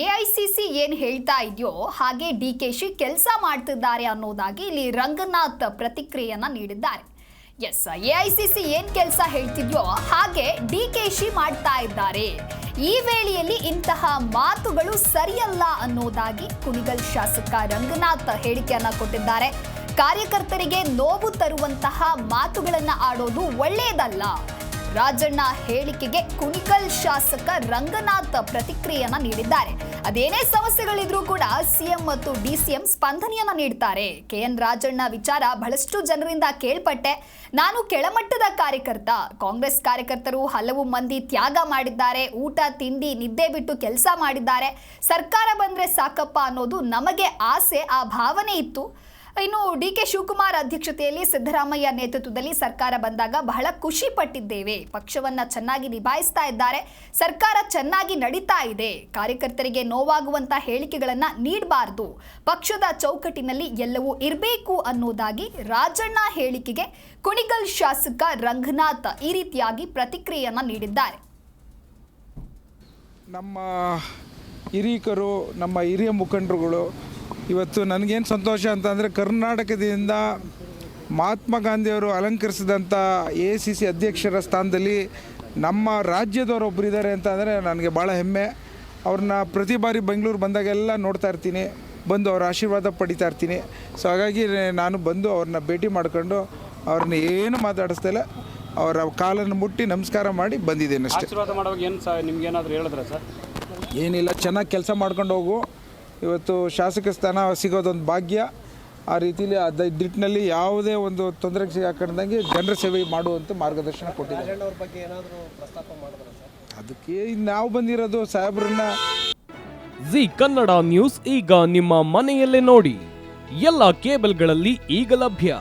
AICC ಏನ್ ಹೇಳ್ತಾ ಇದೆಯೋ ಹಾಗೆ ಡಿಕೆಶಿ ಕೆಲಸ ಮಾಡ್ತಿದ್ದಾರೆ ಅನ್ನೋದಾಗಿ ಇಲ್ಲಿ ರಂಗನಾಥ್ ಪ್ರತಿಕ್ರಿಯೆಯನ್ನ ನೀಡಿದ್ದಾರೆ. ಎಸ್, ಎಐಸಿಸಿ ಏನ್ ಕೆಲಸ ಹೇಳ್ತಿದ್ಯೋ ಹಾಗೆ ಡಿಕೆಶಿ ಮಾಡ್ತಾ ಇದ್ದಾರೆ. ಈ ವೇಳೆಯಲ್ಲಿ ಇಂತಹ ಮಾತುಗಳು ಸರಿಯಲ್ಲ ಅನ್ನೋದಾಗಿ ಕುಣಿಗಲ್ ಶಾಸಕ ರಂಗನಾಥ್ ಹೇಳಿಕೆಯನ್ನ ಕೊಟ್ಟಿದ್ದಾರೆ. ಕಾರ್ಯಕರ್ತರಿಗೆ ನೋವು ತರುವಂತಹ ಮಾತುಗಳನ್ನ ಆಡೋದು ಒಳ್ಳೆಯದಲ್ಲ. ರಾಜಣ್ಣ ಹೇಳಿಕೆಗೆ ಕುಣಿಗಲ್ ಶಾಸಕ ರಂಗನಾಥ್ ಪ್ರತಿಕ್ರಿಯೆಯನ್ನ ನೀಡಿದ್ದಾರೆ. ಅದೇನೇ ಸಮಸ್ಯೆಗಳಿದ್ರೂ ಕೂಡ ಸಿಎಂ ಮತ್ತು ಡಿಸಿಎಂ ಸ್ಪಂದನೆಯನ್ನ ನೀಡ್ತಾರೆ. ಕೆಎನ್ ರಾಜಣ್ಣ ವಿಚಾರ ಬಹಳಷ್ಟು ಜನರಿಂದ ಕೇಳ್ಪಟ್ಟೆ. ನಾನು ಕೆಳಮಟ್ಟದ ಕಾರ್ಯಕರ್ತ. ಕಾಂಗ್ರೆಸ್ ಕಾರ್ಯಕರ್ತರು ಹಲವು ಮಂದಿ ತ್ಯಾಗ ಮಾಡಿದ್ದಾರೆ. ಊಟ ತಿಂಡಿ ನಿದ್ದೆ ಬಿಟ್ಟು ಕೆಲಸ ಮಾಡಿದ್ದಾರೆ. ಸರ್ಕಾರ ಬಂದ್ರೆ ಸಾಕಪ್ಪ ಅನ್ನೋದು ನಮಗೆ ಆಸೆ, ಆ ಭಾವನೆ ಇತ್ತು. ಇನ್ನು ಡಿಕೆ ಶಿವಕುಮಾರ್ ಅಧ್ಯಕ್ಷತೆಯಲ್ಲಿ ಸಿದ್ದರಾಮಯ್ಯ ನೇತೃತ್ವದಲ್ಲಿ ಸರ್ಕಾರ ಬಂದಾಗ ಬಹಳ ಖುಷಿ ಪಟ್ಟಿದ್ದೇವೆ. ಪಕ್ಷವನ್ನ ಚೆನ್ನಾಗಿ ನಿಭಾಯಿಸ್ತಾ ಇದ್ದಾರೆ. ಸರ್ಕಾರ ಚೆನ್ನಾಗಿ ನಡೀತಾ ಇದೆ. ಕಾರ್ಯಕರ್ತರಿಗೆ ನೋವಾಗುವಂತ ಹೇಳಿಕೆಗಳನ್ನ ನೀಡಬಾರದು. ಪಕ್ಷದ ಚೌಕಟ್ಟಿನಲ್ಲಿ ಎಲ್ಲವೂ ಇರಬೇಕು ಅನ್ನೋದಾಗಿ ರಾಜಣ್ಣ ಹೇಳಿಕೆಗೆ ಕುಣಿಗಲ್ ಶಾಸಕ ರಂಗನಾಥ್ ಈ ರೀತಿಯಾಗಿ ಪ್ರತಿಕ್ರಿಯೆಯನ್ನ ನೀಡಿದ್ದಾರೆ. ನಮ್ಮ ಹಿರಿಯರು, ನಮ್ಮ ಹಿರಿಯ ಮುಖಂಡರುಗಳು ಇವತ್ತು ನನಗೇನು ಸಂತೋಷ ಅಂತಂದರೆ, ಕರ್ನಾಟಕದಿಂದ ಮಹಾತ್ಮ ಗಾಂಧಿಯವರು ಅಲಂಕರಿಸಿದಂಥ AICC ಅಧ್ಯಕ್ಷರ ಸ್ಥಾನದಲ್ಲಿ ನಮ್ಮ ರಾಜ್ಯದವರೊಬ್ಬರು ಇದ್ದಾರೆ ಅಂತಂದರೆ ನನಗೆ ಭಾಳ ಹೆಮ್ಮೆ. ಅವ್ರನ್ನ ಪ್ರತಿ ಬಾರಿ ಬೆಂಗಳೂರು ಬಂದಾಗೆಲ್ಲ ನೋಡ್ತಾ ಇರ್ತೀನಿ, ಬಂದು ಅವ್ರ ಆಶೀರ್ವಾದ ಪಡಿತಾ ಇರ್ತೀನಿ. ಸೊ ಹಾಗಾಗಿ ನಾನು ಬಂದು ಅವ್ರನ್ನ ಭೇಟಿ ಮಾಡ್ಕೊಂಡು ಅವ್ರನ್ನ ಏನು ಮಾತಾಡಿಸ್ತಿಲ್ಲ, ಅವರ ಕಾಲನ್ನು ಮುಟ್ಟಿ ನಮಸ್ಕಾರ ಮಾಡಿ ಬಂದಿದ್ದೇನೆ ಅಷ್ಟೇ. ಆಶೀರ್ವಾದ ಮಾಡುವಾಗ ಏನು ನಿಮ್ಗೇನಾದರೂ ಹೇಳಿದ್ರೆ ಸರ್? ಏನಿಲ್ಲ, ಚೆನ್ನಾಗಿ ಕೆಲಸ ಮಾಡ್ಕೊಂಡು ಹೋಗು. ಇವತ್ತು ಶಾಸಕ ಸ್ಥಾನ ಸಿಗೋದೊಂದು ಭಾಗ್ಯ. ಆ ರೀತಿಯಲ್ಲಿ ದಿಟ್ಟಿನಲ್ಲಿ ಯಾವುದೇ ಒಂದು ತೊಂದರೆಗೆ ಸಿಗಾಕೊಂಡಂಗೆ ಜನರ ಸೇವೆ ಮಾಡುವಂಥ ಮಾರ್ಗದರ್ಶನ ಕೊಟ್ಟಿದ್ದಾರೆ. ಅದಕ್ಕೆ ನಾವು ಬಂದಿರೋದು ಸಾಹೇಬ್ರನ್ನ. ಜಿ ಕನ್ನಡ ನ್ಯೂಸ್ ಈಗ ನಿಮ್ಮ ಮನೆಯಲ್ಲೇ ನೋಡಿ. ಎಲ್ಲ ಕೇಬಲ್ಗಳಲ್ಲಿ ಈಗ ಲಭ್ಯ.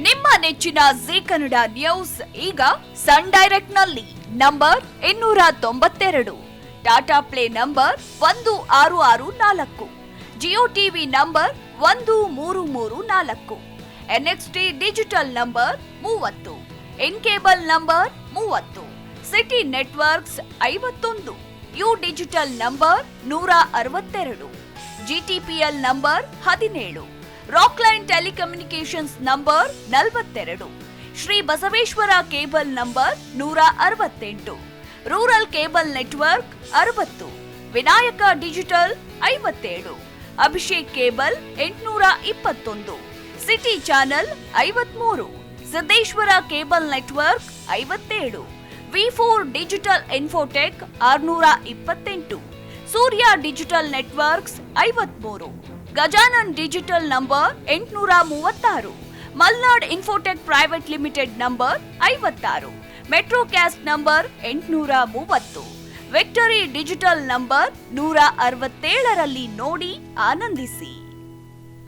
ನಿಮ್ಮ ನೆಚ್ಚಿನ ಜಿ ಕನ್ನಡ ನ್ಯೂಸ್ ಈಗ ಸನ್ ಡೈರೆಕ್ಟ್ ನಲ್ಲಿ number 292, Tata play number 1664, Jio TV number 1334, NXT digital number 30, in cable number 30, city networks 51, U digital number 162, GTPL number 17, Rockline telecommunications number 42, Shri Basaveshwara cable number 168, rural cable network 60, Vinayaka digital 57, Abhishek cable 821, city channel 53, Siddeshwara cable network 57, V4 digital Infotech 628, Surya digital networks 53, Gajanan digital number 836, Malnad infotech private limited number 56, metrocast number 830, victory digital number 167ರಲ್ಲಿ ನೋಡಿ ಆನಂದಿಸಿ.